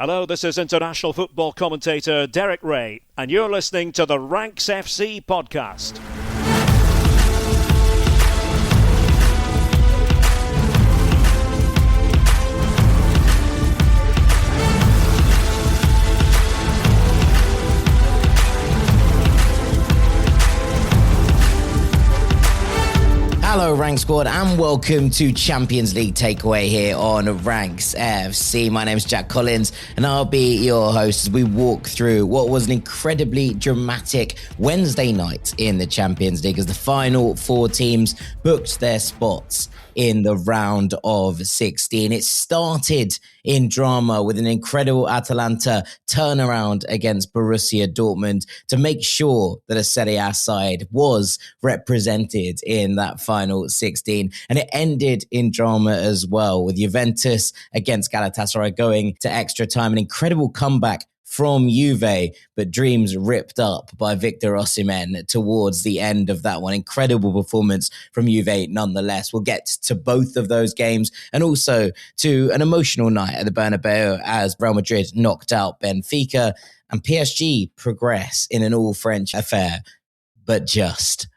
Hello, this is international football commentator Derek Ray, and you're listening to the Ranks FC podcast. Hello Rank Squad and welcome to Champions League Takeaway here on Ranks FC. My name is Jack Collins and I'll be your host as we walk through what was an incredibly dramatic Wednesday night in the Champions League as the final four teams booked their spots in the round of 16. It started in drama with an incredible Atalanta turnaround against Borussia Dortmund to make sure that a Serie A side was represented in that final 16. And it ended in drama as well, with Juventus against Galatasaray going to extra time. An incredible comeback from Juve, but dreams ripped up by Victor Osimhen towards the end of that one. Incredible performance from Juve nonetheless. We'll get to both of those games and also to an emotional night at the Bernabeu as Real Madrid knocked out Benfica and PSG progress in an all-French affair, but just.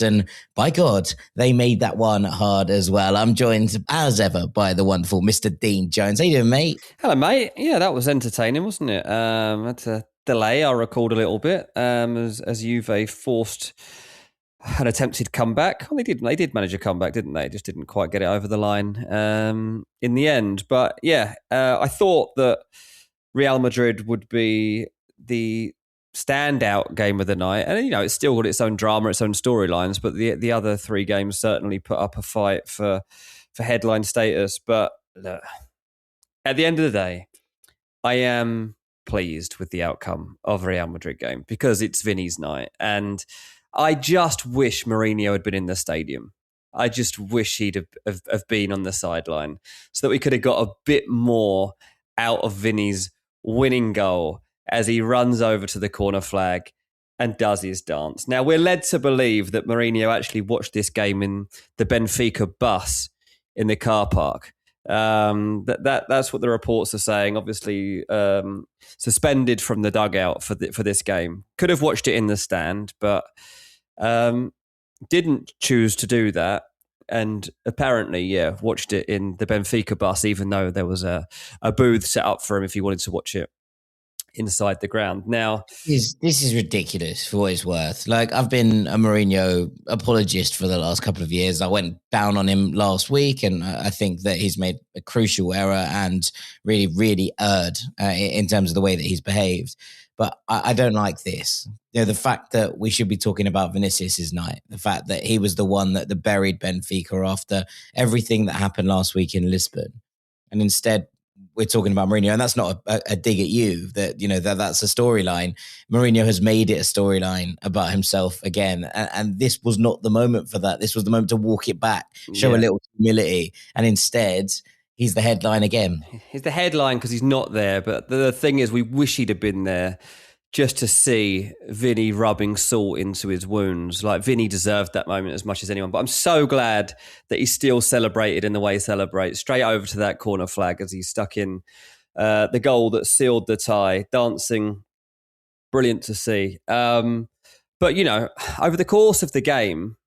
And by God, they made that one hard as well. I'm joined as ever by the wonderful Mr. Dean Jones. How you doing, mate? Hello, mate. Yeah, that was entertaining, wasn't it? Had to delay, I recalled a little bit, as Juve forced an attempted comeback. Well, they did manage a comeback, didn't they? Just didn't quite get it over the line in the end. But yeah, I thought that Real Madrid would be the standout game of the night, and it's still got its own drama, its own storylines, but the other three games certainly put up a fight for headline status. But look, at the end of the day, I am pleased with the outcome of the Real Madrid game because it's Vini's night, and I just wish Mourinho had been in the stadium. I just wish he'd have been on the sideline so that we could have got a bit more out of Vini's winning goal as he runs over to the corner flag and does his dance. Now, we're led to believe that Mourinho actually watched this game in the Benfica bus in the car park. That's what the reports are saying. Obviously, suspended from the dugout for this game. Could have watched it in the stand, but didn't choose to do that. And apparently, watched it in the Benfica bus, even though there was a booth set up for him if he wanted to watch it inside the ground. Now, this is ridiculous for what it's worth. Like, I've been a Mourinho apologist for the last couple of years. I went down on him last week, and I think that he's made a crucial error and really, really erred in terms of the way that he's behaved. But I don't like this. The fact that we should be talking about Vinicius' night, the fact that he was the one that buried Benfica after everything that happened last week in Lisbon, and instead we're talking about Mourinho, and that's not a dig at you. That's a storyline. Mourinho has made it a storyline about himself again, and this was not the moment for that. This was the moment to walk it back, show a little humility, and instead, he's the headline again. He's the headline because he's not there, but the thing is, we wish he'd have been there just to see Vini rubbing salt into his wounds. Like, Vini deserved that moment as much as anyone. But I'm so glad that he still celebrated in the way he celebrates, straight over to that corner flag as he stuck in the goal that sealed the tie, dancing. Brilliant to see. But, over the course of the game,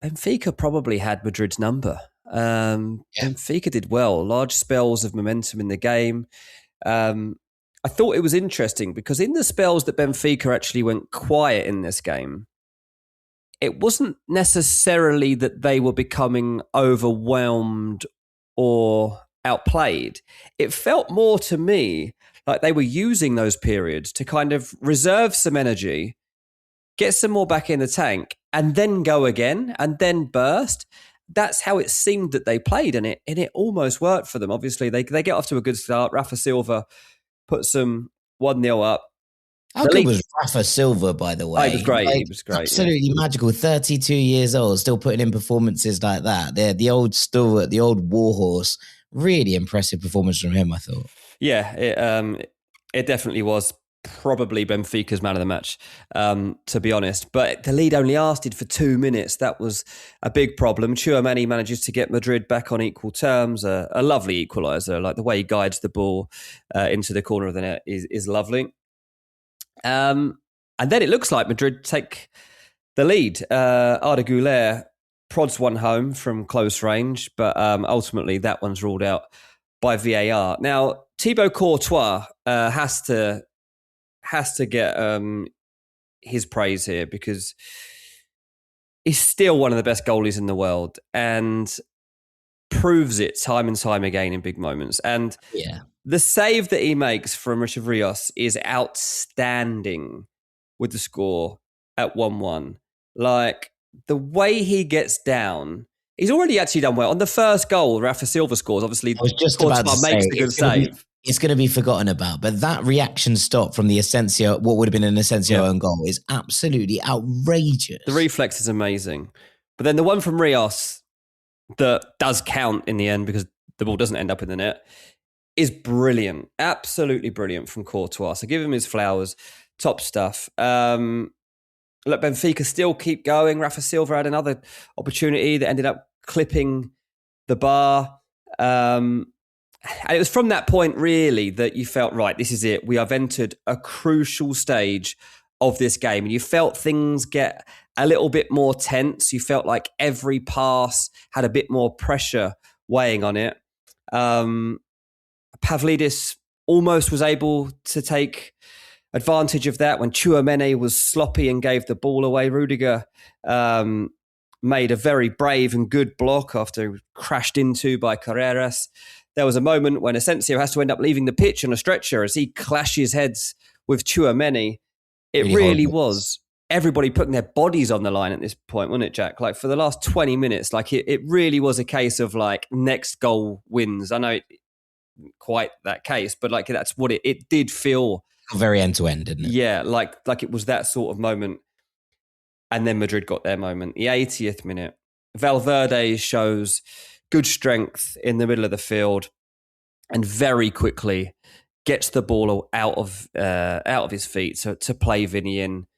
Benfica probably had Madrid's number. Benfica did well. Large spells of momentum in the game. I thought it was interesting because in the spells that Benfica actually went quiet in this game, it wasn't necessarily that they were becoming overwhelmed or outplayed. It felt more to me like they were using those periods to kind of reserve some energy, get some more back in the tank, and then go again, and then burst. That's how it seemed that they played, and it almost worked for them. Obviously, they get off to a good start. Rafa Silva put some 1-0 up. How good was Rafa Silva, by the way? Oh, he was great. He was great. Absolutely magical. 32 years old, still putting in performances like that. The old stalwart, the old warhorse. Really impressive performance from him, I thought. Yeah, it definitely was. probably Benfica's man of the match, to be honest. But the lead only lasted for 2 minutes. That was a big problem. Tchouaméni manages to get Madrid back on equal terms. A lovely equaliser. Like the way he guides the ball into the corner of the net is lovely. And then it looks like Madrid take the lead. Arda Güler prods one home from close range, but ultimately that one's ruled out by VAR. Now, Thibaut Courtois has to get his praise here because he's still one of the best goalies in the world and proves it time and time again in big moments. And the save that he makes from Richard Rios is outstanding with the score at 1-1. Like, the way he gets down, he's already actually done well. On the first goal, Rafa Silva scores. Obviously, I was just about to makes say, the good save. It's going to be forgotten about, but that reaction stop from the Asensio, what would have been an Asensio own goal, is absolutely outrageous. The reflex is amazing. But then the one from Rios that does count in the end because the ball doesn't end up in the net is brilliant. Absolutely brilliant from Courtois. So give him his flowers. Top stuff. Look, Benfica still keep going. Rafa Silva had another opportunity that ended up clipping the bar. And it was from that point, really, that you felt, right, this is it. We have entered a crucial stage of this game. And you felt things get a little bit more tense. You felt like every pass had a bit more pressure weighing on it. Pavlidis almost was able to take advantage of that when Tchouaméni was sloppy and gave the ball away. Rudiger made a very brave and good block after crashed into by Carreras. There was a moment when Asensio has to end up leaving the pitch on a stretcher as he clashes heads with Tchouaméni. It really was everybody putting their bodies on the line at this point, wasn't it, Jack? Like for the last 20 minutes, like it really was a case of like next goal wins. I know it quite that case, but like that's what it did feel. Very end to end, didn't it? Yeah, like it was that sort of moment. And then Madrid got their moment. The 80th minute. Valverde shows good strength in the middle of the field and very quickly gets the ball out of his feet to play Vini in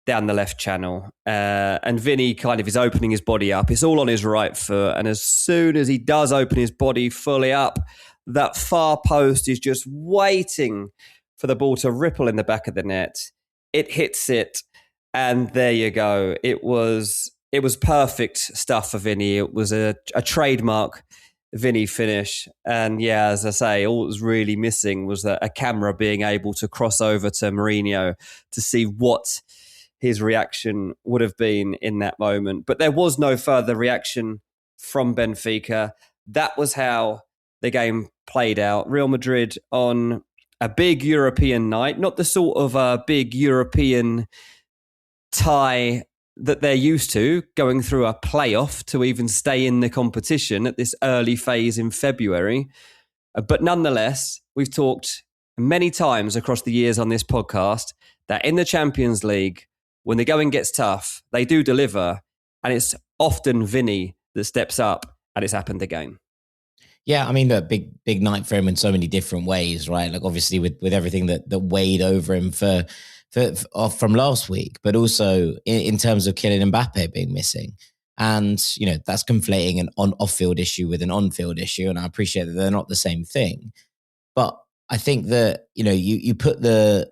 down the left channel. And Vini kind of is opening his body up. It's all on his right foot. And as soon as he does open his body fully up, that far post is just waiting for the ball to ripple in the back of the net. It hits it, and there you go. It was perfect stuff for Vini. It was a trademark Vini finish. And yeah, as I say, all that was really missing was a camera being able to cross over to Mourinho to see what his reaction would have been in that moment. But there was no further reaction from Benfica. That was how the game played out. Real Madrid on a big European night, not the sort of a big European tie that they're used to, going through a playoff to even stay in the competition at this early phase in February. But nonetheless, we've talked many times across the years on this podcast that in the Champions League, when the going gets tough, they do deliver. And it's often Vini that steps up, and it's happened again. Yeah, I mean, a big night for him in so many different ways, right? Like obviously with everything that weighed over him from last week, but also in terms of Kylian Mbappe being missing. And, you know, that's conflating an off-field issue with an on-field issue. And I appreciate that they're not the same thing. But I think that, you know, you put the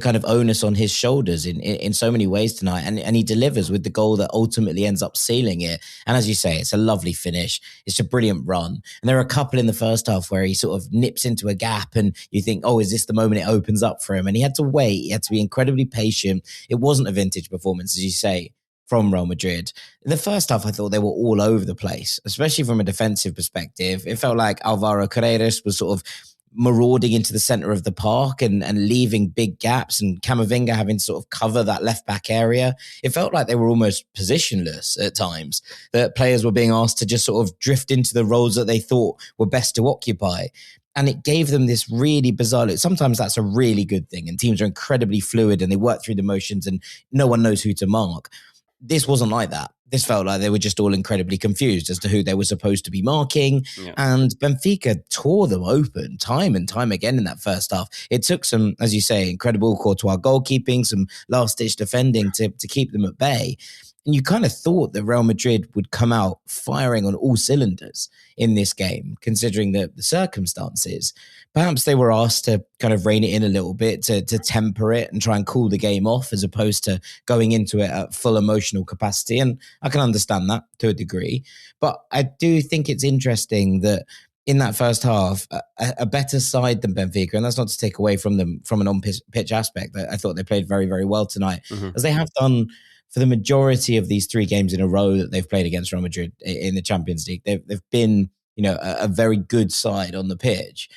kind of onus on his shoulders in so many ways tonight, and he delivers with the goal that ultimately ends up sealing it. And as you say, it's a lovely finish. It's a brilliant run. And there are a couple in the first half where he sort of nips into a gap and you think, oh, is this the moment it opens up for him? And he had to wait. He had to be incredibly patient. It wasn't a vintage performance, as you say, from Real Madrid. In the first half, I thought they were all over the place, especially from a defensive perspective. It felt like Alvaro Carreras was sort of marauding into the center of the park and leaving big gaps, and Camavinga having to sort of cover that left back area. It felt like they were almost positionless at times, that players were being asked to just sort of drift into the roles that they thought were best to occupy. And it gave them this really bizarre look. Sometimes that's a really good thing, and teams are incredibly fluid and they work through the motions and no one knows who to mark. this wasn't like that. This felt like they were just all incredibly confused as to who they were supposed to be marking. Yeah. And Benfica tore them open time and time again in that first half. It took some, as you say, incredible Courtois goalkeeping, some last-ditch defending to keep them at bay. And you kind of thought that Real Madrid would come out firing on all cylinders in this game, considering the circumstances. Perhaps they were asked to kind of rein it in a little bit, to temper it and try and cool the game off, as opposed to going into it at full emotional capacity. And I can understand that to a degree. But I do think it's interesting that in that first half, a better side than Benfica, and that's not to take away from them from an on-pitch aspect. I thought they played very, very well tonight, as they have done for the majority of these 3 games in a row that they've played against Real Madrid in the Champions League. They've been, a very good side on the pitch.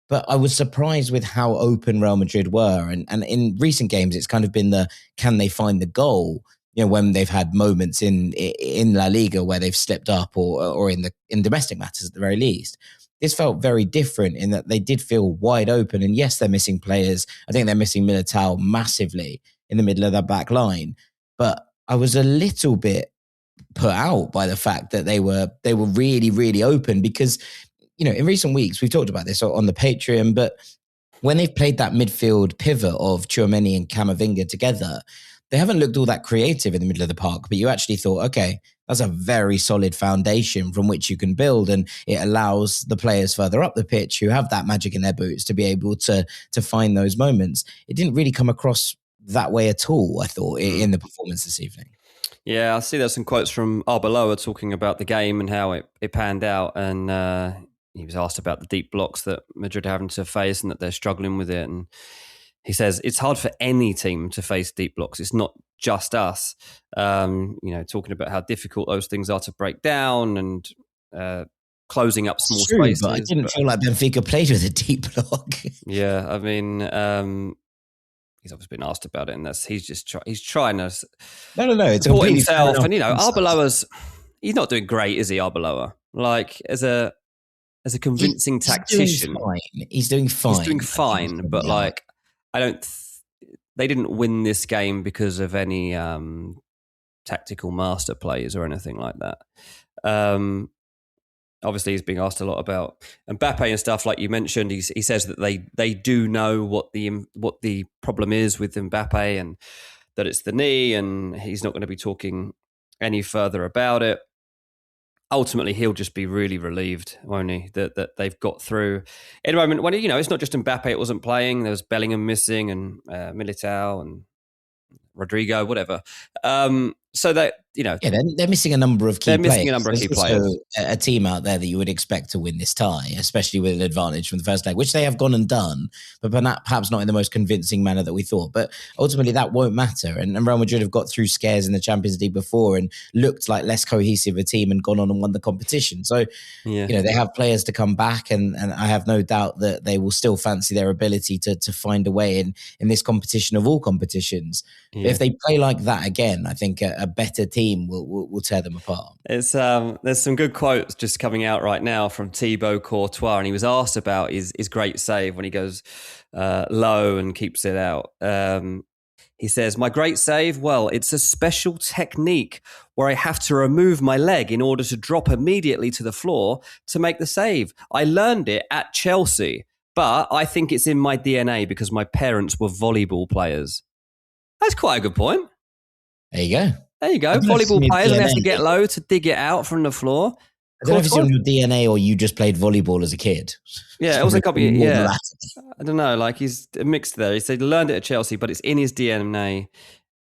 But I was surprised with how open Real Madrid were. And in recent games, it's kind of been can they find the goal? When they've had moments in La Liga where they've slipped up or in domestic matters at the very least. This felt very different in that they did feel wide open. And yes, they're missing players. I think they're missing Militao massively in the middle of that back line. But I was a little bit put out by the fact that they were really, really open because, in recent weeks, we've talked about this on the Patreon, but when they've played that midfield pivot of Tchouaméni and Camavinga together, they haven't looked all that creative in the middle of the park, but you actually thought, okay, that's a very solid foundation from which you can build, and it allows the players further up the pitch who have that magic in their boots to be able to find those moments. It didn't really come across that way at all, I thought, in the performance this evening. Yeah, I see there's some quotes from Arbeloa talking about the game and how it panned out, and he was asked about the deep blocks that Madrid are having to face and that they're struggling with it, and he says it's hard for any team to face deep blocks. It's not just us. Talking about how difficult those things are to break down and closing up small spaces. But I didn't feel like Benfica played with a deep block. Yeah, I mean, he's obviously been asked about it, and he's trying to no. It's support himself. And Arbeloa's he's not doing great, is he? Arbeloa, like as a convincing tactician, he's doing fine. He's doing fine, but like I don't. They didn't win this game because of any tactical master plays or anything like that. Obviously, he's being asked a lot about Mbappe and stuff, like you mentioned. He says that they do know what the problem is with Mbappe and that it's the knee, and he's not going to be talking any further about it. Ultimately, he'll just be really relieved, won't he, that they've got through in a moment when it's not just Mbappe. It wasn't playing. There was Bellingham missing and Militao and Rodrigo, whatever. So that they're missing a number of key players. They're missing a number of key players. A team out there that you would expect to win this tie, especially with an advantage from the first leg, which they have gone and done, but perhaps not in the most convincing manner that we thought. But ultimately, that won't matter. And Real Madrid have got through scares in the Champions League before and looked like less cohesive a team and gone on and won the competition. So, they have players to come back, and I have no doubt that they will still fancy their ability to find a way in this competition of all competitions. Yeah. If they play like that again, I think a better team will tear them apart. It's there's some good quotes just coming out right now from Thibaut Courtois, and he was asked about his great save when he goes low and keeps it out. He says, "My great save, well, it's a special technique where I have to remove my leg in order to drop immediately to the floor to make the save. I learned it at Chelsea, but I think it's in my DNA because my parents were volleyball players." That's quite a good point. There you go. Volleyball players, they have to get low to dig it out from the floor. I don't know if it's in your DNA or you just played volleyball as a kid. Yeah, it was a copy. Yeah, I don't know. Like he's mixed there. He said he learned it at Chelsea, but it's in his DNA,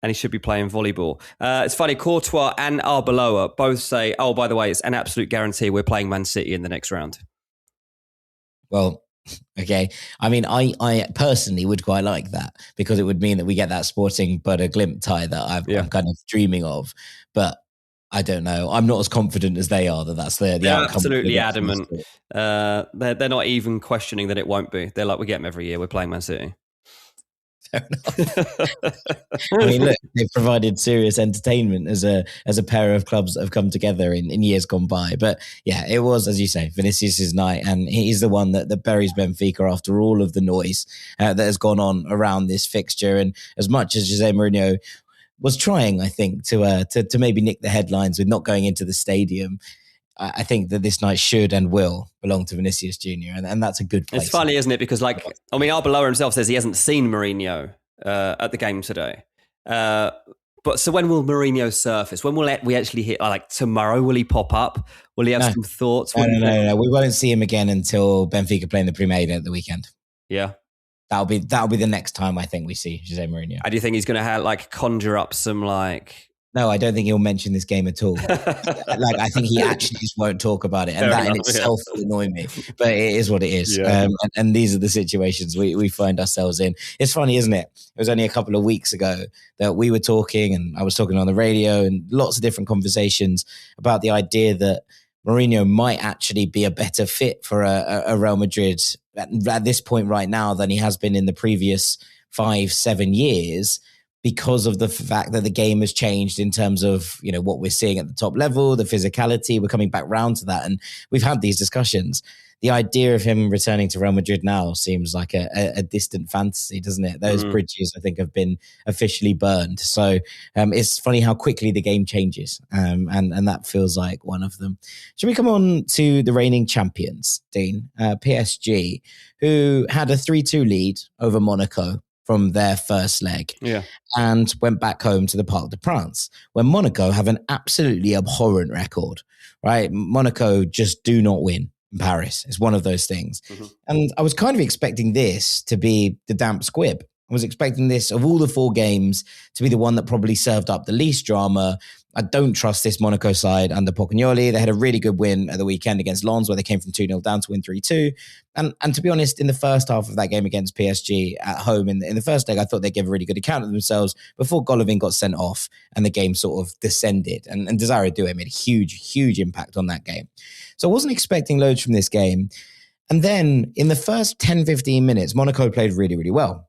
and he should be playing volleyball. It's funny. Courtois and Arbeloa both say, "Oh, by the way, it's an absolute guarantee we're playing Man City in the next round." Well. Okay. I mean, I personally would quite like that because it would mean that we get that Sporting but a Glimt tie that I'm kind of dreaming of. But I don't know. I'm not as confident as they are that that's the They're outcome. Absolutely adamant. They're not even questioning that it won't be. They're like, we get them every year. We're playing Man City. Fair enough. I mean, look, they've provided serious entertainment as a pair of clubs that have come together in years gone by. But yeah, it was, as you say, Vinicius' night, and he's the one that buries Benfica after all of the noise that has gone on around this fixture. And as much as Jose Mourinho was trying, I think, to maybe nick the headlines with not going into the stadium. I think that this night should and will belong to Vinicius Jr. And that's a good place. It's funny, isn't it? Because Arbeloa himself says he hasn't seen Mourinho at the game today. But so when will Mourinho surface? When will we actually hit? Like tomorrow, will he pop up? Will he have some thoughts? No. We won't see him again until Benfica play in the Primeira at the weekend. Yeah. That'll be the next time I think we see Jose Mourinho. Do you think he's going to conjure up some No, I don't think he'll mention this game at all. I think he actually just won't talk about it. And that in itself will annoy me. But it is what it is. Yeah. And these are the situations we find ourselves in. It's funny, isn't it? It was only a couple of weeks ago that we were talking, and I was talking on the radio, and lots of different conversations about the idea that Mourinho might actually be a better fit for a Real Madrid at this point right now than he has been in the previous 5-7 years, because of the fact that the game has changed in terms of, what we're seeing at the top level, the physicality. We're coming back round to that. And we've had these discussions. The idea of him returning to Real Madrid now seems like a distant fantasy, doesn't it? Those bridges, I think, have been officially burned. So it's funny how quickly the game changes. And that feels like one of them. Should we come on to the reigning champions, Dean? PSG, who had a 3-2 lead over Monaco from their first leg, and went back home to the Parc des Princes, where Monaco have an absolutely abhorrent record, right? Monaco just do not win in Paris. It's one of those things. Mm-hmm. And I was kind of expecting this to be the damp squib. I was expecting this, of all the 4 games, to be the one that probably served up the least drama. I don't trust this Monaco side under Pocagnoli. They had a really good win at the weekend against Lens, where they came from 2-0 down to win 3-2. And to be honest, in the first half of that game against PSG at home, in the first leg, I thought they gave a really good account of themselves before Golovin got sent off and the game sort of descended. And Desire Doué made a huge impact on that game. So I wasn't expecting loads from this game. And then in the first 10-15 minutes, Monaco played really, really well.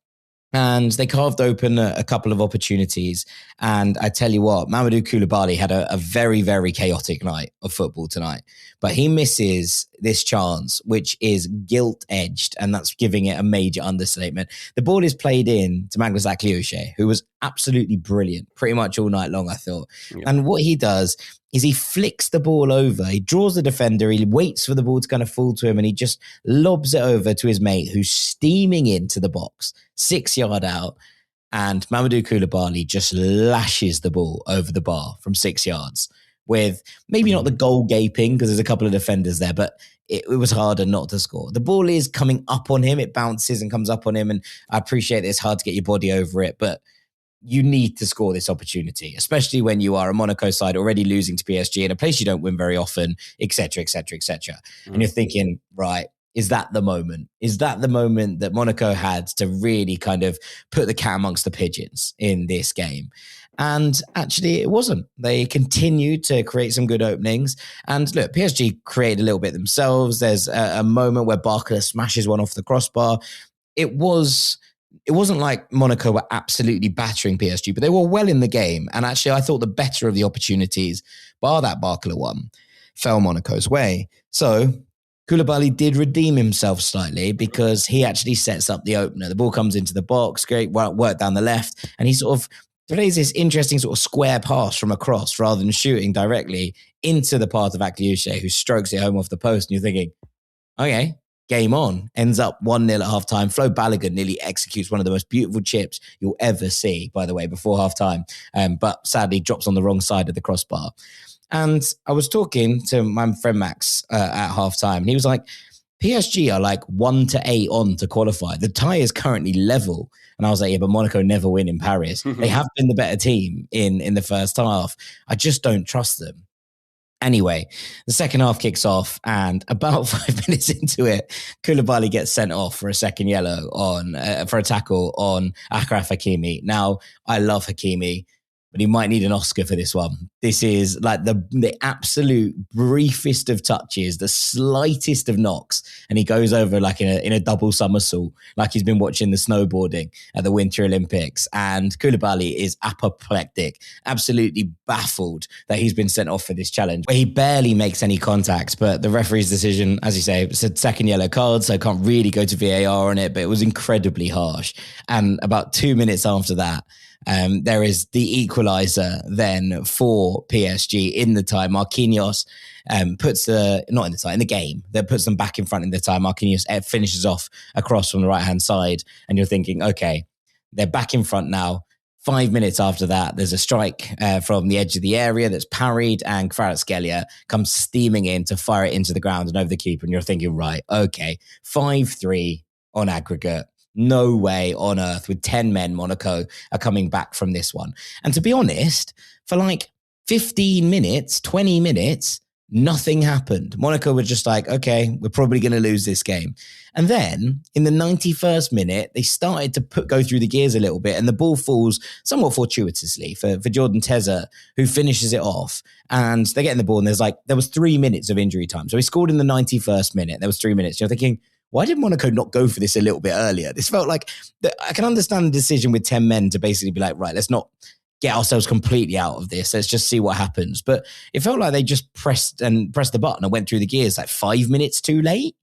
And they carved open a couple of opportunities. And I tell you what, Mamadou Koulibaly had a very, very chaotic night of football tonight. But he misses this chance, which is gilt-edged, and that's giving it a major understatement. The ball is played in to Magnus Akliouche, who was absolutely brilliant pretty much all night long, I thought. Yeah. And what he does is he flicks the ball over. He draws the defender. He waits for the ball to kind of fall to him, and he just lobs it over to his mate, who's steaming into the box, 6 yard out. And Mamadou Koulibaly just lashes the ball over the bar from 6 yards with maybe not the goal gaping, because there's a couple of defenders there, but it was harder not to score. The ball is coming up on him. It bounces and comes up on him. And I appreciate that it's hard to get your body over it, but you need to score this opportunity, especially when you are a Monaco side already losing to PSG in a place you don't win very often, et cetera, et cetera, et cetera. And you're thinking, right, is that the moment? Is that the moment that Monaco had to really kind of put the cat amongst the pigeons in this game? And actually, it wasn't. They continued to create some good openings. And look, PSG created a little bit themselves. There's a moment where Barcola smashes one off the crossbar. It wasn't like Monaco were absolutely battering PSG, but they were well in the game. And actually, I thought the better of the opportunities, bar that Barcola one, fell Monaco's way. So Koulibaly did redeem himself slightly, because he actually sets up the opener. The ball comes into the box, great work down the left, and he sort of plays this interesting sort of square pass from across rather than shooting directly into the path of Akliouche, who strokes it home off the post. And you're thinking, okay, game on. Ends up 1-0 at halftime. Flo Balogun nearly executes one of the most beautiful chips you'll ever see, by the way, before halftime. But sadly drops on the wrong side of the crossbar. And I was talking to my friend Max at halftime, and he was like, PSG are like 1-8 on to qualify. The tie is currently level. And I was like, yeah, but Monaco never win in Paris. They have been the better team in the first half. I just don't trust them. Anyway, the second half kicks off, and about 5 minutes into it, Koulibaly gets sent off for a second yellow for a tackle on Achraf Hakimi. Now, I love Hakimi, but he might need an Oscar for this one. This is like the absolute briefest of touches, the slightest of knocks, and he goes over like in a double somersault, like he's been watching the snowboarding at the Winter Olympics. And Koulibaly is apoplectic, absolutely baffled that he's been sent off for this challenge, where he barely makes any contact. But the referee's decision, as you say, it's a second yellow card, so I can't really go to VAR on it, but it was incredibly harsh. And about 2 minutes after that, There is the equaliser then for PSG in the tie. Marquinhos puts in the game, that puts them back in front in the tie. Marquinhos finishes off across from the right-hand side, and you're thinking, okay, they're back in front now. 5 minutes after that, there's a strike from the edge of the area that's parried, and Kvaratskhelia comes steaming in to fire it into the ground and over the keeper. And you're thinking, right, okay, 5-3 on aggregate. No way on earth with 10 men, Monaco are coming back from this one. And to be honest, for like 15 minutes, 20 minutes, nothing happened. Monaco were just like, okay, we're probably going to lose this game. And then in the 91st minute, they started to go through the gears a little bit, and the ball falls somewhat fortuitously for Jordan Tezza, who finishes it off. And they're getting the ball, and there was 3 minutes of injury time. So he scored in the 91st minute. There was 3 minutes. You're thinking, why did Monaco not go for this a little bit earlier? This felt like, I can understand the decision with 10 men to basically be like, right, let's not get ourselves completely out of this. Let's just see what happens. But it felt like they just pressed the button and went through the gears like 5 minutes too late.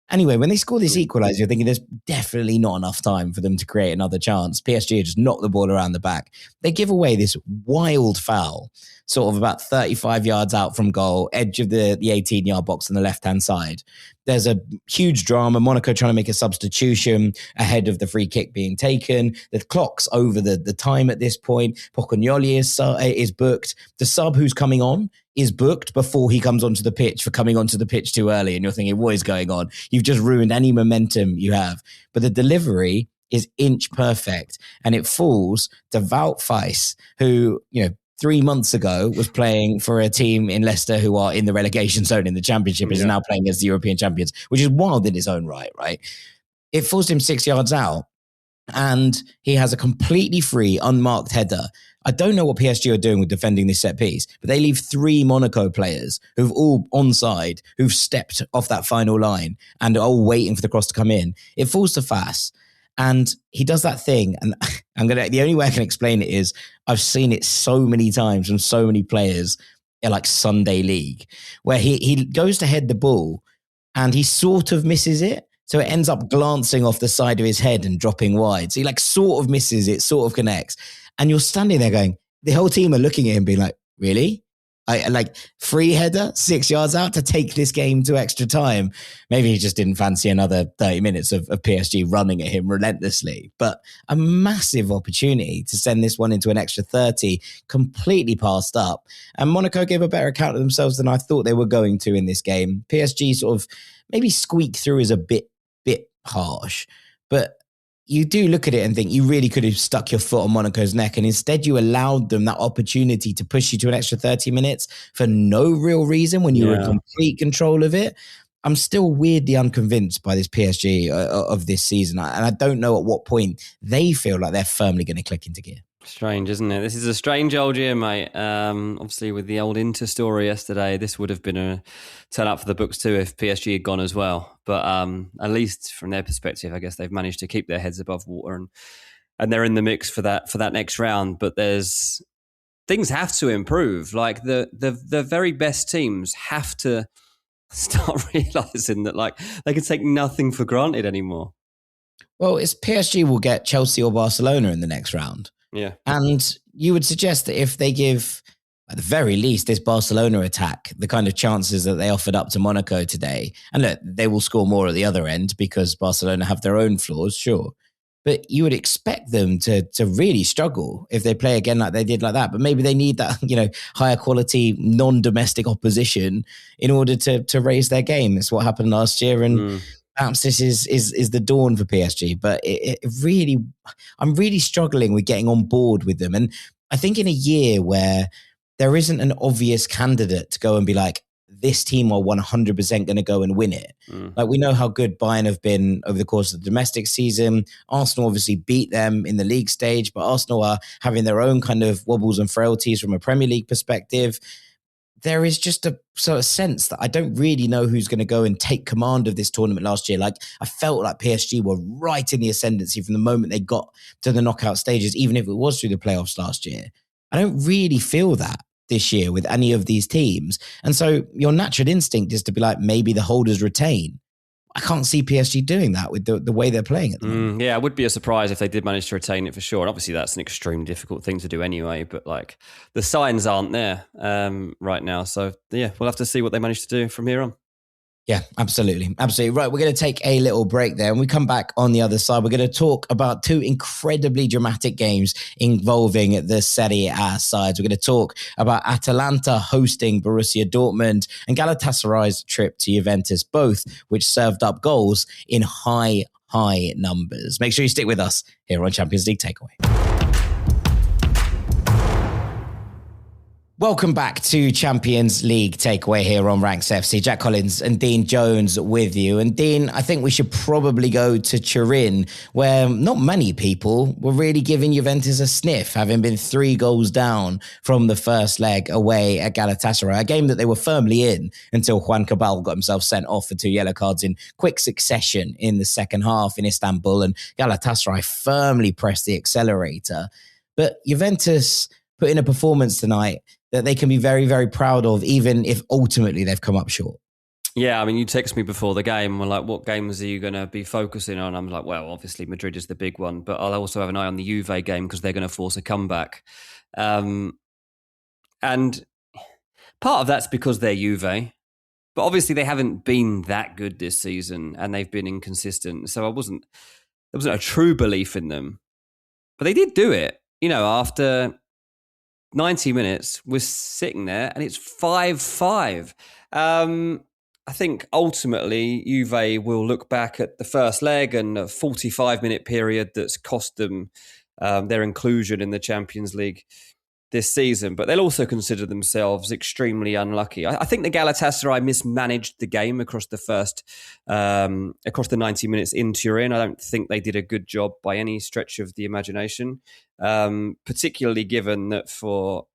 Anyway, when they score this equaliser, you're thinking there's definitely not enough time for them to create another chance. PSG just knocked the ball around the back. They give away this wild foul, sort of about 35 yards out from goal, edge of the 18-yard box on the left-hand side. There's a huge drama. Monaco trying to make a substitution ahead of the free kick being taken. The clock's over the time at this point. Pocognoli is booked. The sub who's coming on is booked before he comes onto the pitch for coming onto the pitch too early. And you're thinking, what is going on? You've just ruined any momentum you have. But the delivery is inch perfect. And it falls to Wout Faes, who, 3 months ago was playing for a team in Leicester who are in the relegation zone in the Championship, is now playing as the European champions, which is wild in its own right? It forced him 6 yards out, and he has a completely free, unmarked header. I don't know what PSG are doing with defending this set piece, but they leave 3 Monaco players who've all onside, who've stepped off that final line and are all waiting for the cross to come in. It falls to Faes. And he does that thing, and the only way I can explain it is I've seen it so many times from so many players in like Sunday League, where he goes to head the ball and he sort of misses it. So it ends up glancing off the side of his head and dropping wide. So he sort of misses it, sort of connects. And you're standing there going, the whole team are looking at him being like, really? Free header, 6 yards out to take this game to extra time. Maybe he just didn't fancy another 30 minutes of PSG running at him relentlessly. But a massive opportunity to send this one into an extra 30, completely passed up. And Monaco gave a better account of themselves than I thought they were going to in this game. PSG sort of maybe squeaked through is a bit harsh, but you do look at it and think you really could have stuck your foot on Monaco's neck, and instead you allowed them that opportunity to push you to an extra 30 minutes for no real reason when you were in complete control of it. I'm still weirdly unconvinced by this PSG of this season, and I don't know at what point they feel like they're firmly going to click into gear. Strange, isn't it? This is a strange old year, mate. Obviously, with the old Inter story yesterday, this would have been a turn up for the books too if PSG had gone as well. But at least from their perspective, I guess they've managed to keep their heads above water and they're in the mix for that next round. But things have to improve. Like the very best teams have to start realizing that they can take nothing for granted anymore. Well, it's PSG will get Chelsea or Barcelona in the next round. Yeah. And you would suggest that if they give, at the very least, this Barcelona attack, the kind of chances that they offered up to Monaco today, and look, they will score more at the other end because Barcelona have their own flaws, sure. But you would expect them to really struggle if they play again like they did like that. But maybe they need that, higher quality, non-domestic opposition in order to raise their game. It's what happened last year. And perhaps this is the dawn for PSG, but it really, I'm really struggling with getting on board with them. And I think in a year where there isn't an obvious candidate to go and be like, this team are 100% going to go and win it. Like, we know how good Bayern have been over the course of the domestic season. Arsenal obviously beat them in the league stage, but Arsenal are having their own kind of wobbles and frailties from a Premier League perspective. There is just a sort of sense that I don't really know who's going to go and take command of this tournament last year. Like, I felt like PSG were right in the ascendancy from the moment they got to the knockout stages, even if it was through the playoffs last year. I don't really feel that this year with any of these teams. And so your natural instinct is to be like, maybe the holders retain. I can't see PSG doing that with the way they're playing at the moment. Yeah, it would be a surprise if they did manage to retain it for sure. And obviously that's an extremely difficult thing to do anyway, but like the signs aren't there right now. So yeah, we'll have to see what they manage to do from here on. Yeah, absolutely. Absolutely. Right. We're going to take a little break there. And we come back on the other side. We're going to talk about two incredibly dramatic games involving the Serie A sides. We're going to talk about Atalanta hosting Borussia Dortmund and Galatasaray's trip to Juventus, both which served up goals in high numbers. Make sure you stick with us here on Champions League Takeaway. Welcome back to Champions League Takeaway here on Ranks FC. Jack Collins and Dean Jones with you. And Dean, I think we should probably go to Turin, where not many people were really giving Juventus a sniff, having been 3 goals down from the first leg away at Galatasaray, a game that they were firmly in until Juan Cabal got himself sent off for 2 yellow cards in quick succession in the second half in Istanbul, and Galatasaray firmly pressed the accelerator. But Juventus put in a performance tonight that they can be very, very proud of, even if ultimately they've come up short. Yeah, I mean, you text me before the game, we're like, what games are you going to be focusing on? I'm like, well, obviously Madrid is the big one, but I'll also have an eye on the Juve game because they're going to force a comeback. And part of that's because they're Juve, but obviously they haven't been that good this season and they've been inconsistent. So there wasn't a true belief in them, but they did do it, after 90 minutes, we're sitting there and it's 5-5. I think ultimately Juve will look back at the first leg and a 45-minute period that's cost them their inclusion in the Champions League this season, but they'll also consider themselves extremely unlucky. I think the Galatasaray mismanaged the game across the 90 minutes in Turin. I don't think they did a good job by any stretch of the imagination, particularly given that for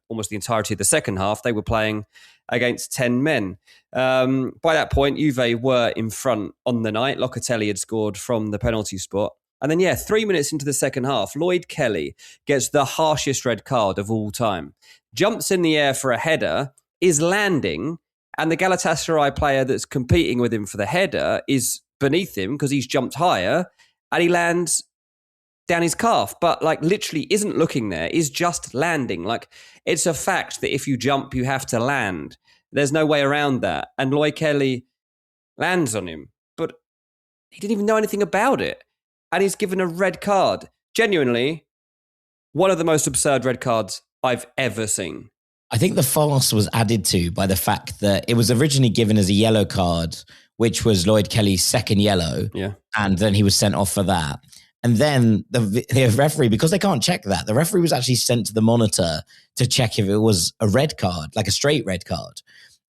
almost the entirety of the second half, they were playing against 10 men. By that point, Juve were in front on the night. Locatelli had scored from the penalty spot. And then, 3 minutes into the second half, Lloyd Kelly gets the harshest red card of all time. Jumps in the air for a header, is landing, and the Galatasaray player that's competing with him for the header is beneath him because he's jumped higher, and he lands down his calf, but literally isn't looking there, is just landing. It's a fact that if you jump, you have to land. There's no way around that. And Lloyd Kelly lands on him, but he didn't even know anything about it. And he's given a red card. Genuinely, one of the most absurd red cards I've ever seen. I think the farce was added to by the fact that it was originally given as a yellow card, which was Lloyd Kelly's second yellow. Yeah. And then he was sent off for that. And then the referee, because they can't check that, the referee was actually sent to the monitor to check if it was a red card, like a straight red card.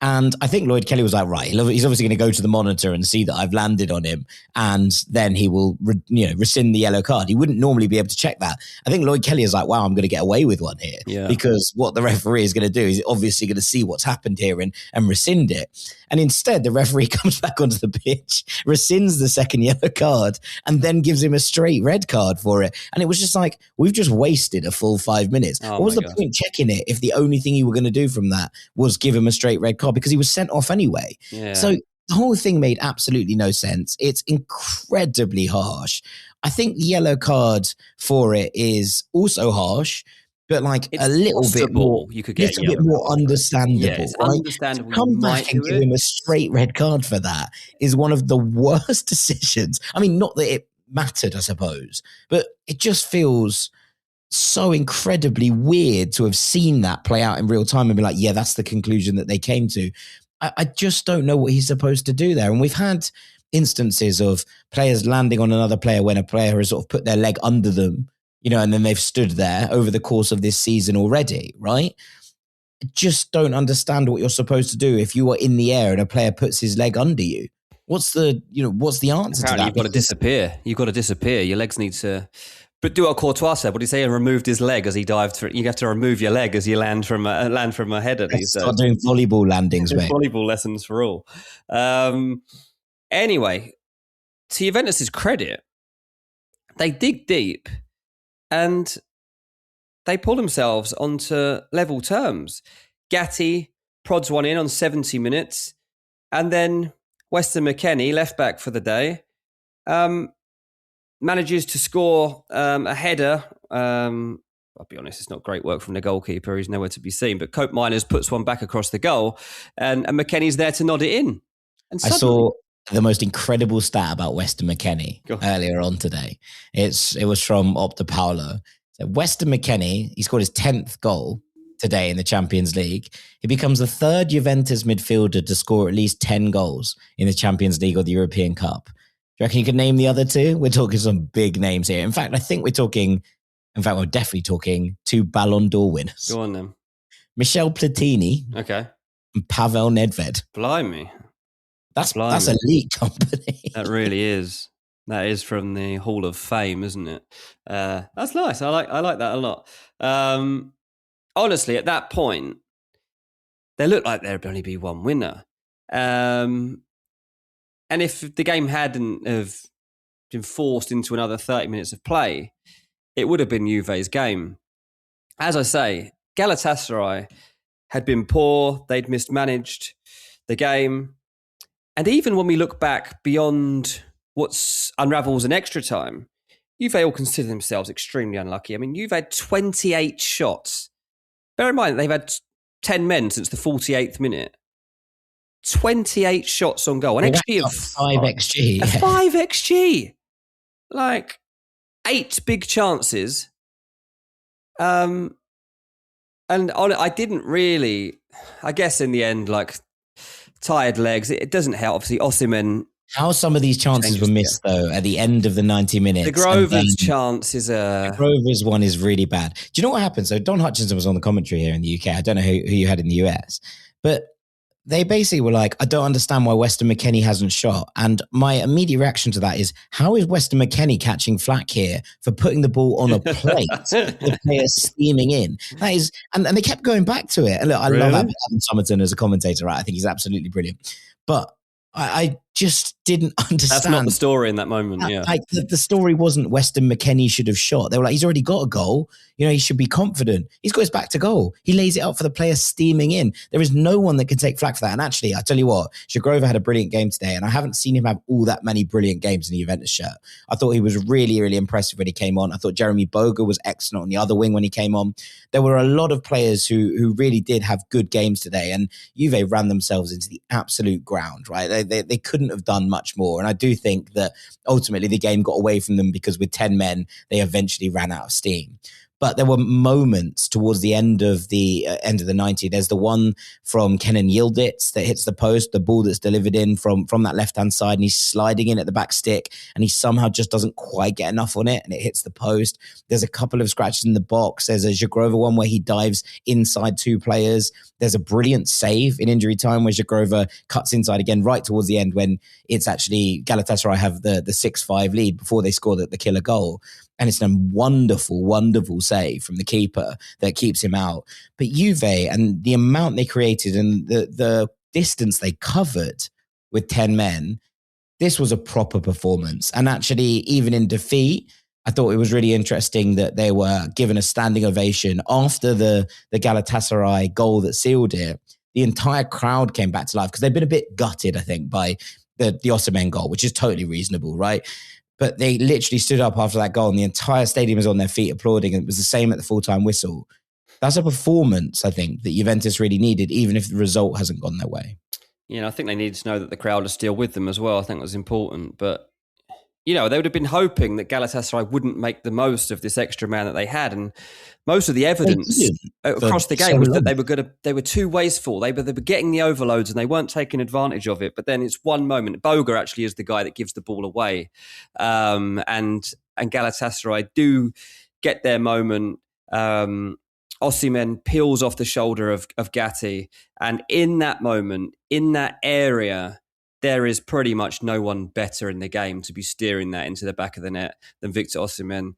And I think Lloyd Kelly was like, right, he's obviously going to go to the monitor and see that I've landed on him, and then he will, rescind the yellow card. He wouldn't normally be able to check that. I think Lloyd Kelly is like, wow, I'm going to get away with one here, because what the referee is going to do is obviously going to see what's happened here and rescind it. And instead, the referee comes back onto the pitch, rescinds the second yellow card, and then gives him a straight red card for it. And it was just like, we've just wasted a full 5 minutes. What was the point checking it if the only thing you were going to do from that was give him a straight red card? Because he was sent off anyway. Yeah. So the whole thing made absolutely no sense. It's incredibly harsh. I think the yellow card for it is also harsh, but it's a little bit more, you could get a bit more understandable. Yeah, it's understandable. Come back and give him a straight red card for that is one of the worst decisions. I mean, not that it mattered, I suppose, but it just feels so incredibly weird to have seen that play out in real time and be like, yeah, that's the conclusion that they came to. I just don't know what he's supposed to do there. And we've had instances of players landing on another player when a player has sort of put their leg under them, and then they've stood there over the course of this season already, right? I just don't understand what you're supposed to do if you are in the air and a player puts his leg under you. What's the answer to that? You've got to disappear. You've got to disappear. Your legs need to... But do what Courtois said. What did he say? He removed his leg as he dived through. You have to remove your leg as you land from a header. Start doing volleyball landings, mate. Volleyball lessons for all. Anyway, to Juventus' credit, they dig deep and they pull themselves onto level terms. Gatti prods one in on 70 minutes, and then Weston McKennie, left back for the day, manages to score a header. I'll be honest, it's not great work from the goalkeeper. He's nowhere to be seen. But Cope Miners puts one back across the goal, and McKennie's there to nod it in. And I saw the most incredible stat about Weston McKennie earlier on today. It was from Opta Paulo. So Weston McKennie, he scored his 10th goal today in the Champions League. He becomes the third Juventus midfielder to score at least 10 goals in the Champions League or the European Cup. Do you reckon you could name the other two? We're talking some big names here. In fact, I think we're definitely talking 2 Ballon d'Or winners. Go on then. Michel Platini. Okay. And Pavel Nedved. Blimey. That's elite company. That really is. That is from the Hall of Fame, isn't it? That's nice. I like that a lot. Honestly, at that point, they looked like there'd only be one winner. And if the game hadn't have been forced into another 30 minutes of play, it would have been Juve's game. As I say, Galatasaray had been poor. They'd mismanaged the game. And even when we look back beyond what unravels in extra time, Juve all consider themselves extremely unlucky. I mean, Juve had 28 shots. Bear in mind, they've had 10 men since the 48th minute. 28 shots on goal. An XG of 5 XG. 5 XG. Like 8 big chances. And I didn't really, I guess in the end, like tired legs. It doesn't help. Obviously, Osimhen. How some of these chances were missed, though, at the end of the 90 minutes. The Grover's chance is The Grover's one is really bad. Do you know what happened? So Don Hutchinson was on the commentary here in the UK. I don't know who you had in the US. But they basically were like, I don't understand why Weston McKennie hasn't shot. And my immediate reaction to that is, how is Weston McKennie catching flack here for putting the ball on a plate, the player steaming in? That is, and they kept going back to it. And look, I love Adam Somerton as a commentator, right? I think he's absolutely brilliant. But I just didn't understand. That's not the story in that moment, yeah. Like the story wasn't Weston McKennie should have shot. They were like, he's already got a goal. You know, he should be confident. He's got his back to goal. He lays it up for the player steaming in. There is no one that can take flack for that. And actually, I tell you what, Shagrova had a brilliant game today, and I haven't seen him have all that many brilliant games in the Juventus shirt. I thought he was really, really impressive when he came on. I thought Jeremy Boga was excellent on the other wing when he came on. There were a lot of players who really did have good games today, and Juve ran themselves into the absolute ground, right? They couldn't have done much more. And I do think that ultimately the game got away from them because with 10 men, they eventually ran out of steam. But there were moments towards the end of the 90. There's the one from Kenan Yildiz that hits the post, the ball that's delivered in from that left-hand side, and he's sliding in at the back stick, and he somehow just doesn't quite get enough on it, and it hits the post. There's a couple of scratches in the box. There's a Zagrova one where he dives inside 2 players. There's a brilliant save in injury time where Zagrova cuts inside again right towards the end when it's actually Galatasaray have the 6-5 lead before they score the killer goal. And it's a wonderful, wonderful save from the keeper that keeps him out. But Juve and the amount they created and the distance they covered with 10 men, this was a proper performance. And actually, even in defeat, I thought it was really interesting that they were given a standing ovation after the Galatasaray goal that sealed it. The entire crowd came back to life because they've been a bit gutted, I think, by the Osimhen goal, which is totally reasonable, right? But they literally stood up after that goal and the entire stadium was on their feet applauding. And it was the same at the full-time whistle. That's a performance, I think, that Juventus really needed, even if the result hasn't gone their way. You know, I think they needed to know that the crowd is still with them as well. I think that was important. But, you know, they would have been hoping that Galatasaray wouldn't make the most of this extra man that they had. And most of the evidence across the game was that they were too wasteful. They were getting the overloads and they weren't taking advantage of it. But then it's one moment. Boga actually is the guy that gives the ball away. And Galatasaray do get their moment. Osimhen peels off the shoulder of Gatti. And in that moment, in that area, there is pretty much no one better in the game to be steering that into the back of the net than Victor Osimhen.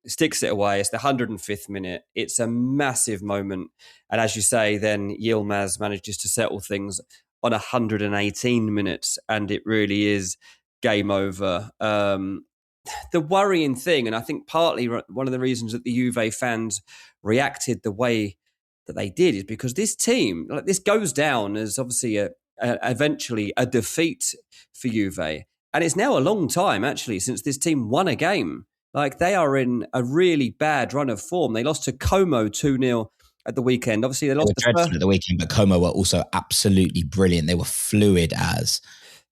Sticks it away. It's the 105th minute. It's a massive moment. And as you say, then Yilmaz manages to settle things on 118 minutes. And it really is game over. The worrying thing, and I think partly one of the reasons that the Juve fans reacted the way that they did is because this team, like this goes down as obviously eventually a defeat for Juve. And it's now a long time, actually, since this team won a game. Like, they are in a really bad run of form. They lost to Como 2-0 at the weekend. Obviously, they lost were dreadful at the weekend, but Como were also absolutely brilliant. They were fluid as.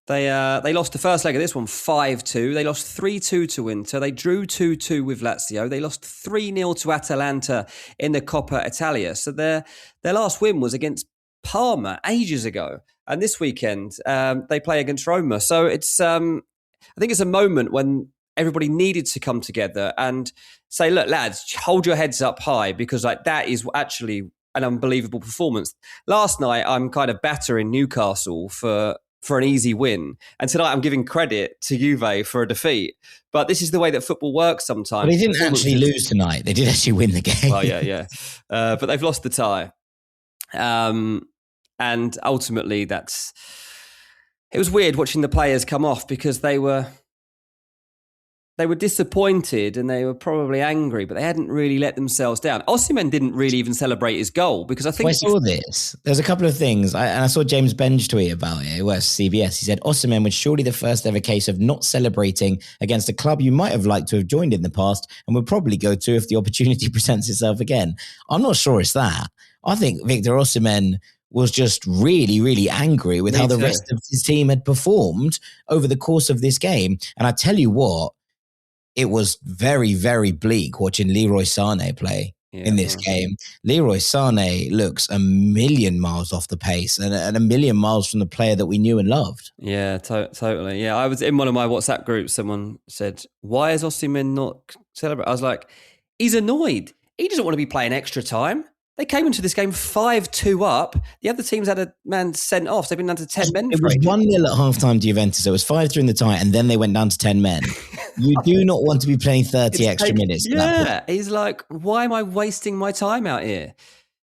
They lost the first leg of this one 5-2. They lost 3-2 to Inter. They drew 2-2 with Lazio. They lost 3-0 to Atalanta in the Coppa Italia. So their last win was against Parma ages ago. And this weekend, they play against Roma. So it's I think it's a moment when everybody needed to come together and say, look, lads, hold your heads up high, because like that is actually an unbelievable performance. Last night, I'm kind of battering Newcastle for an easy win. And tonight I'm giving credit to Juve for a defeat. But this is the way that football works sometimes. But they didn't actually lose tonight. They did actually win the game. Well, yeah. But they've lost the tie. And ultimately, it was weird watching the players come off, because they were disappointed and they were probably angry, but they hadn't really let themselves down. Osimhen didn't really even celebrate his goal, because I think... I saw this. There's a couple of things. I saw James Benj tweet about it. It was CBS. He said, Osimhen was surely the first ever case of not celebrating against a club you might have liked to have joined in the past and would probably go to if the opportunity presents itself again. I'm not sure it's that. I think Victor Osimhen was just really, really angry with how the rest of his team had performed over the course of this game. And I tell you what, it was very, very bleak watching Leroy Sané play in this game. Leroy Sané looks a million miles off the pace and a million miles from the player that we knew and loved. Yeah, totally. Yeah, I was in one of my WhatsApp groups. Someone said, why is Osimhen not celebrating? I was like, he's annoyed. He doesn't want to be playing extra time. They came into this game 5-2 up. The other teams had a man sent off. So they've been down to 10 men. It was 1-0 at half-time to Juventus. So it was 5-3 in the tie, and then they went down to 10 men. You do not want to be playing 30 extra minutes. Yeah, he's like, why am I wasting my time out here?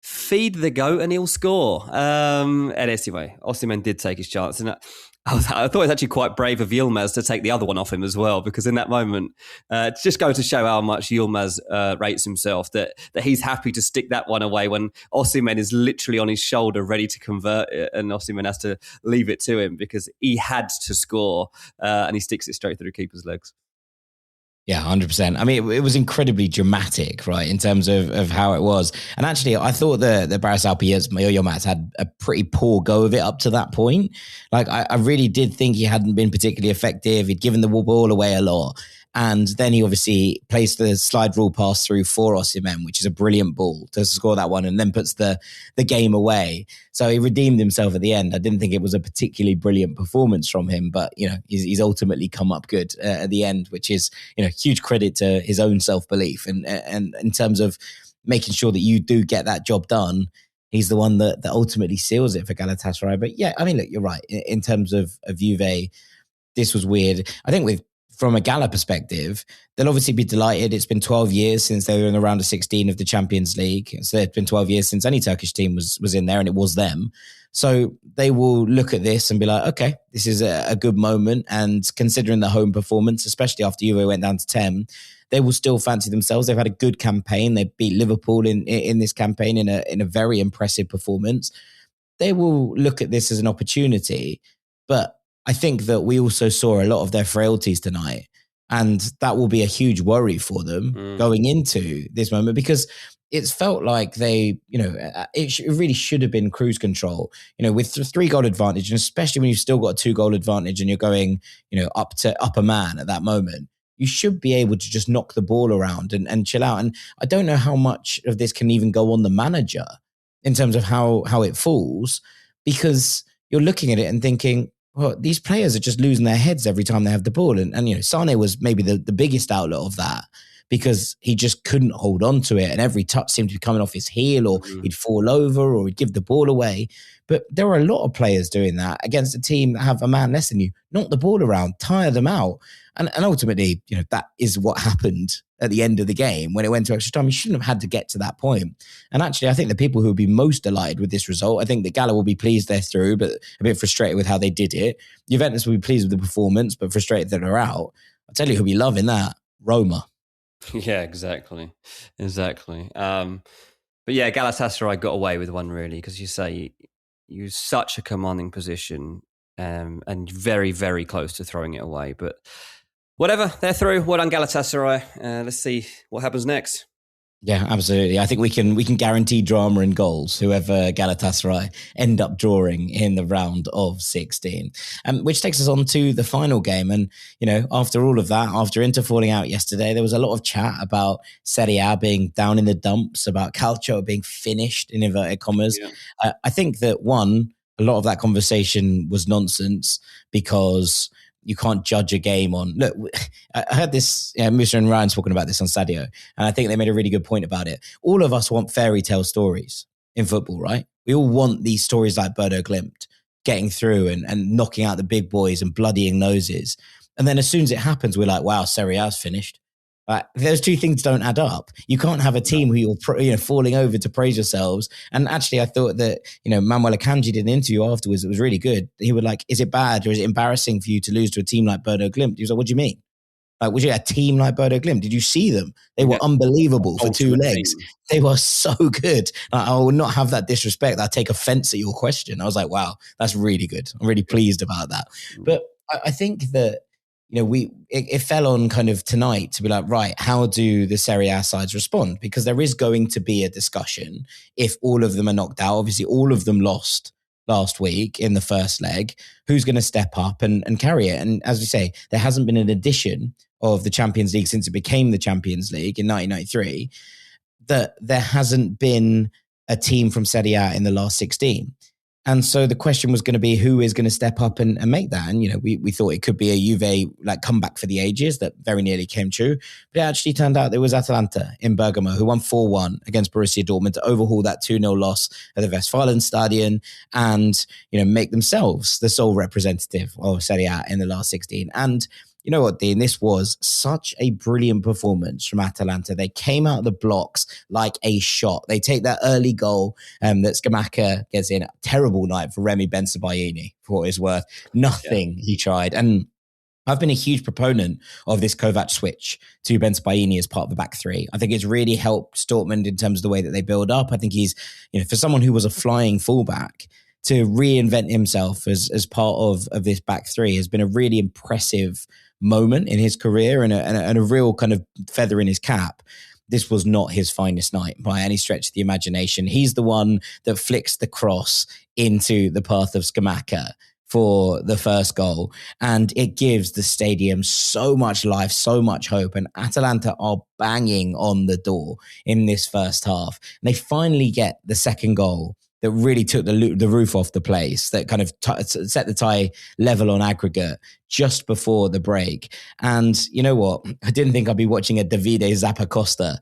Feed the goat and he'll score. And anyway, Osimhen did take his chance. And I thought it was actually quite brave of Yilmaz to take the other one off him as well, because in that moment, it just goes to show how much Yilmaz rates himself, that he's happy to stick that one away when Osimhen is literally on his shoulder ready to convert it, and Osimhen has to leave it to him because he had to score, and he sticks it straight through the keeper's legs. Yeah, 100%. I mean, it was incredibly dramatic, right, in terms of how it was. And actually, I thought the Boris Yilmaz had a pretty poor go of it up to that point. Like, I really did think he hadn't been particularly effective. He'd given the ball away a lot. And then he obviously plays the slide rule pass through for Osimhen, which is a brilliant ball to score that one, and then puts the game away. So he redeemed himself at the end. I didn't think it was a particularly brilliant performance from him, but he's ultimately come up good at the end, which is huge credit to his own self-belief and in terms of making sure that you do get that job done. He's the one that ultimately seals it for Galatasaray. But yeah, I mean, look, you're right. In terms of Juve, this was weird. I think from a Gala perspective, they'll obviously be delighted. It's been 12 years since they were in the round of 16 of the Champions League. So it's been 12 years since any Turkish team was in there, and it was them. So they will look at this and be like, okay, this is a good moment. And considering the home performance, especially after Juve went down to 10, they will still fancy themselves. They've had a good campaign. They beat Liverpool in this campaign in a very impressive performance. They will look at this as an opportunity, but I think that we also saw a lot of their frailties tonight, and that will be a huge worry for them going into this moment, because it's felt like they, it really should have been cruise control, with the 3-goal advantage, and especially when you've still got a 2-goal advantage and you're going, up a man at that moment. You should be able to just knock the ball around and chill out. And I don't know how much of this can even go on the manager in terms of how it falls, because you're looking at it and thinking, well, these players are just losing their heads every time they have the ball. And Sané was maybe the biggest outlet of that, because he just couldn't hold on to it. And every touch seemed to be coming off his heel, or he'd fall over, or he'd give the ball away. But there are a lot of players doing that against a team that have a man less than you. Knock the ball around, tire them out. And ultimately, that is what happened at the end of the game when it went to extra time. You shouldn't have had to get to that point. And actually, I think the people who will be most delighted with this result, I think that Gala will be pleased they're through, but a bit frustrated with how they did it. Juventus will be pleased with the performance, but frustrated that they're out. I'll tell you who'll be loving that. Roma. Yeah, exactly. But yeah, Galatasaray got away with one, really, because you say You're such a commanding position, and very, very close to throwing it away. But whatever, they're through. Well done, Galatasaray. Let's see what happens next. Yeah, absolutely. I think we can guarantee drama and goals, whoever Galatasaray end up drawing in the round of 16. Which takes us on to the final game. And, after all of that, after Inter falling out yesterday, there was a lot of chat about Serie A being down in the dumps, about Calcio being finished, in inverted commas. Yeah. I think that, a lot of that conversation was nonsense because you can't judge a game on... Look, I heard this, Musa and Ryan talking about this on Sadio, and I think they made a really good point about it. All of us want fairy tale stories in football, right? We all want these stories like Bodo Glimt, getting through and knocking out the big boys and bloodying noses. And then as soon as it happens, we're like, wow, Serie A's finished. Those two things don't add up. You can't have a team who you're falling over to praise yourselves. And actually, I thought that Manuel Akanji did an interview afterwards. It was really good. He was like, "Is it bad or is it embarrassing for you to lose to a team like Bodo Glimt?" He was like, "What do you mean? Was you a team like Bodo Glimt? Did you see them? They were unbelievable for two legs. They were so good. I will not have that disrespect. I take offense at your question." I was like, "Wow, that's really good. I'm really pleased about that." But I think that. It fell on kind of tonight to be like, right, how do the Serie A sides respond? Because there is going to be a discussion if all of them are knocked out. Obviously, all of them lost last week in the first leg. Who's going to step up and carry it? And as we say, there hasn't been an edition of the Champions League since it became the Champions League in 1993, that there hasn't been a team from Serie A in the last 16. And so the question was going to be who is going to step up and make that. And, we thought it could be a Juve comeback for the ages that very nearly came true. But it actually turned out there was Atalanta in Bergamo who won 4-1 against Borussia Dortmund to overhaul that 2-0 loss at the Westfalenstadion and, make themselves the sole representative of Serie A in the last 16. And you know what, Dean? This was such a brilliant performance from Atalanta. They came out of the blocks like a shot. They take that early goal that Scamacca gets in. A terrible night for Remy Bensebaini, for what it's worth. Nothing he tried. And I've been a huge proponent of this Kovac switch to Bensebaini as part of the back three. I think it's really helped Dortmund in terms of the way that they build up. I think he's, for someone who was a flying fullback, to reinvent himself as part of this back three has been a really impressive moment in his career and a real kind of feather in his cap. This was not his finest night by any stretch of the imagination. He's the one that flicks the cross into the path of Scamacca for the first goal. And it gives the stadium so much life, so much hope. And Atalanta are banging on the door in this first half. And they finally get the second goal that really took the roof off the place, that kind of set the tie level on aggregate just before the break. And you know what? I didn't think I'd be watching a Davide Zappacosta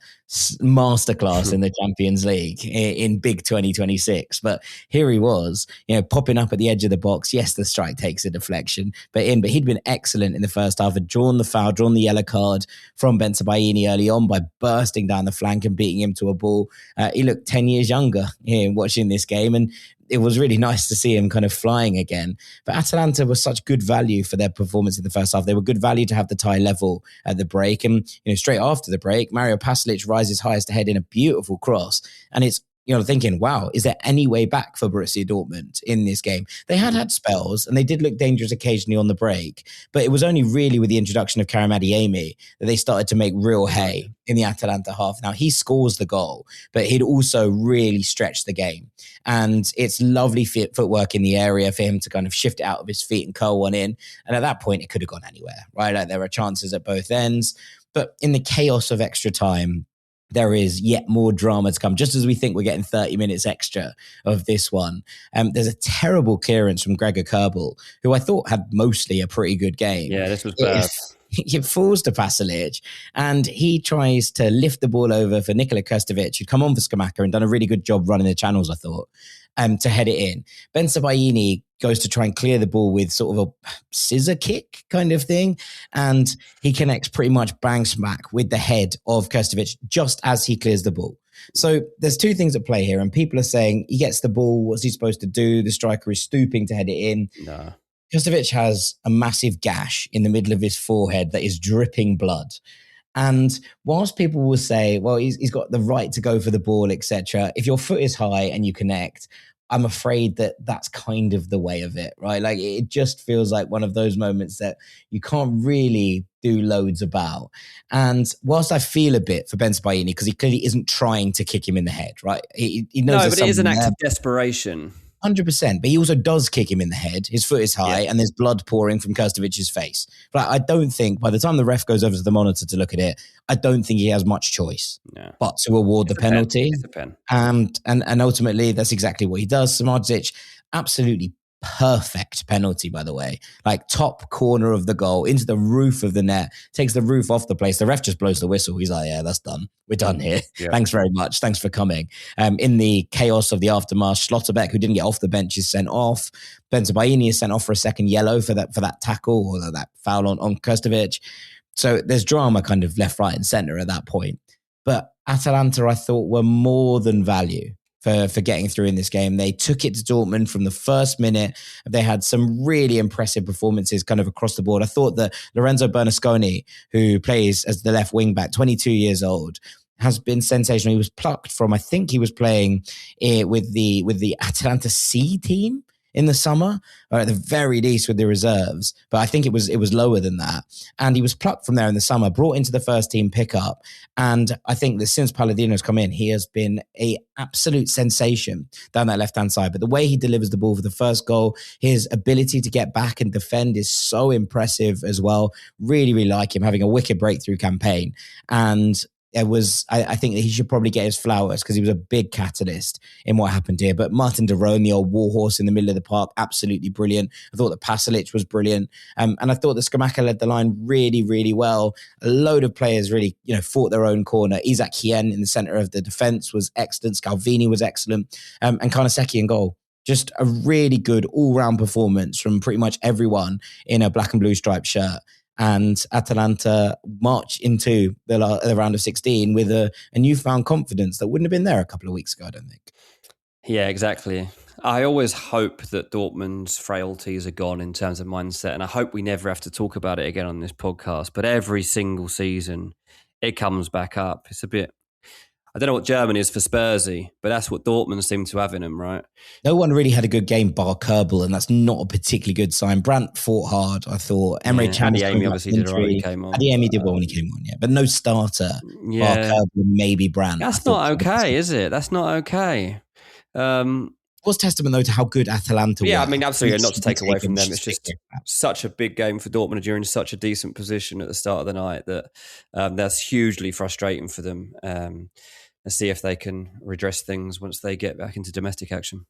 masterclass in the Champions League in big 2026. But here he was, popping up at the edge of the box. Yes, the strike takes a deflection, but he'd been excellent in the first half, had drawn the foul, drawn the yellow card from Bensebaini early on by bursting down the flank and beating him to a ball. He looked 10 years younger here watching this game, and it was really nice to see him kind of flying again. But Atalanta was such good value for their performance in the first half. They were good value to have the tie level at the break. And straight after the break, Mario Pasalic rises highest ahead in a beautiful cross. And it's thinking, wow, is there any way back for Borussia Dortmund in this game? They had spells and they did look dangerous occasionally on the break, but it was only really with the introduction of Karim Adeyemi that they started to make real hay in the Atalanta half. Now, he scores the goal, but he'd also really stretched the game. And it's lovely footwork in the area for him to kind of shift it out of his feet and curl one in. And at that point, it could have gone anywhere, right? There were chances at both ends. But in the chaos of extra time, there is yet more drama to come. Just as we think we're getting 30 minutes extra of this one, there's a terrible clearance from Gregor Kerbel, who I thought had mostly a pretty good game. Yeah, this was bad. It falls to Pasalic, and he tries to lift the ball over for Nikola Krstovic, who'd come on for Scamacca and done a really good job running the channels, I thought, to head it in. Bensebaini goes to try and clear the ball with sort of a scissor kick kind of thing, and he connects pretty much bang smack with the head of Krstovic just as he clears the ball. So there's two things at play here, and people are saying he gets the ball, what's he supposed to do? The striker is stooping to head it in. No. Krstovic has a massive gash in the middle of his forehead that is dripping blood. And whilst people will say, well, he's got the right to go for the ball, etc., if your foot is high and you connect, I'm afraid that that's kind of the way of it, right? Like it just feels like one of those moments that you can't really do loads about. And whilst I feel a bit for Ben Spaini, because he clearly isn't trying to kick him in the head, right? He knows. No, but it is an act of desperation. 100%, but he also does kick him in the head. His foot is high, and there's blood pouring from Krstevic's face. But I don't think, by the time the ref goes over to the monitor to look at it, I don't think he has much choice but to award the penalty. It's a pen. And ultimately, that's exactly what he does. Samardzic, absolutely perfect penalty, by the way. Like top corner of the goal into the roof of the net, takes the roof off the place. The ref just blows the whistle. He's like, yeah, that's done. We're done here. Yeah. Thanks very much. Thanks for coming. In the chaos of the aftermath, Schlotterbeck, who didn't get off the bench, is sent off. Benzabaini is sent off for a second yellow for that tackle or that foul on Krstevic. So there's drama kind of left, right and centre at that point. But Atalanta, I thought, were more than value for getting through in this game. They took it to Dortmund from the first minute. They had some really impressive performances kind of across the board. I thought that Lorenzo Bernasconi, who plays as the left wing back, 22 years old, has been sensational. He was plucked from, I think he was playing with the Atalanta C team in the summer, or at the very least with the reserves. But I think it was lower than that. And he was plucked from there in the summer, brought into the first team pickup. And I think that since Palladino's come in, he has been an absolute sensation down that left-hand side. But the way he delivers the ball for the first goal, his ability to get back and defend is so impressive as well. Really, really like him, having a wicked breakthrough campaign. And I think that he should probably get his flowers because he was a big catalyst in what happened here. But Martin de Roon, the old warhorse in the middle of the park, absolutely brilliant. I thought that Pasalic was brilliant. And I thought that Scamacca led the line really, really well. A load of players really, fought their own corner. Isaac Hien in the centre of the defence was excellent. Scalvini was excellent. And Karnaseki in goal. Just a really good all-round performance from pretty much everyone in a black and blue striped shirt. And Atalanta march into the round of 16 with a newfound confidence that wouldn't have been there a couple of weeks ago, I don't think. Yeah, exactly. I always hope that Dortmund's frailties are gone in terms of mindset, and I hope we never have to talk about it again on this podcast. But every single season, it comes back up. It's a bit... I don't know what German is for Spursy, but that's what Dortmund seem to have in them, right? No one really had a good game bar Kerbal, and that's not a particularly good sign. Brandt fought hard, I thought. Emre Can obviously did all right when he came on. Adeyemi did well when he came on, yeah. But no starter. Bar Kerbal, maybe Brandt. That's not okay, is it? That's not okay. It was testament, though, to how good Atalanta were. Yeah, I mean, absolutely not to take away from them. It's just such a big game for Dortmund. You're in such a decent position at the start of the night that that's hugely frustrating for them. Let's see if they can redress things once they get back into domestic action.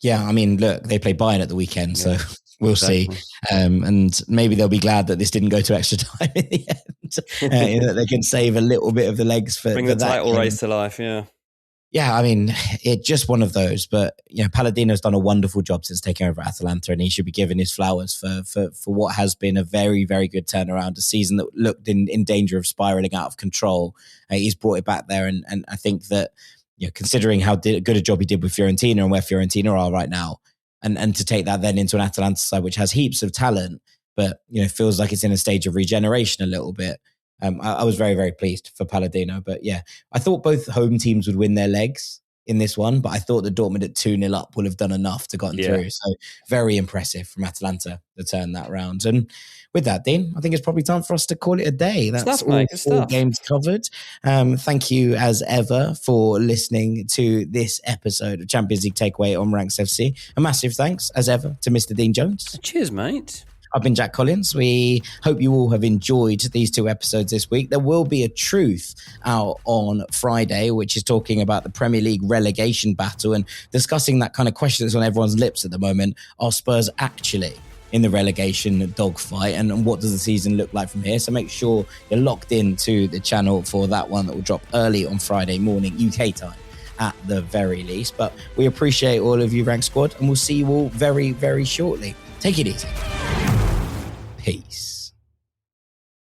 Yeah, I mean, look, they play Bayern at the weekend, so we'll see. And maybe they'll be glad that this didn't go to extra time in the end. That they can save a little bit of the legs for bring the title race to life, Yeah, I mean, it's just one of those. But, Palladino's done a wonderful job since taking over Atalanta, and he should be given his flowers for what has been a very, very good turnaround, a season that looked in danger of spiraling out of control. He's brought it back there, and I think that, considering how good a job he did with Fiorentina and where Fiorentina are right now, and to take that then into an Atalanta side, which has heaps of talent, but, feels like it's in a stage of regeneration a little bit. I was very, very pleased for Palladino. But yeah, I thought both home teams would win their legs in this one, but I thought that Dortmund at 2-0 up will have done enough to gotten through. So very impressive from Atalanta to turn that round. And with that, Dean, I think it's probably time for us to call it a day. That's all 4 games covered. Thank you as ever for listening to this episode of Champions League Takeaway on Ranks FC. A massive thanks as ever to Mr. Dean Jones. Cheers, mate. I've been Jack Collins. We hope you all have enjoyed these 2 episodes this week. There will be a truth out on Friday, which is talking about the Premier League relegation battle and discussing that kind of question that's on everyone's lips at the moment. Are Spurs actually in the relegation dogfight, and what does the season look like from here? So make sure you're locked into the channel for that one that will drop early on Friday morning, UK time at the very least. But we appreciate all of you, Rank Squad, and we'll see you all very, very shortly. Take it easy. Peace.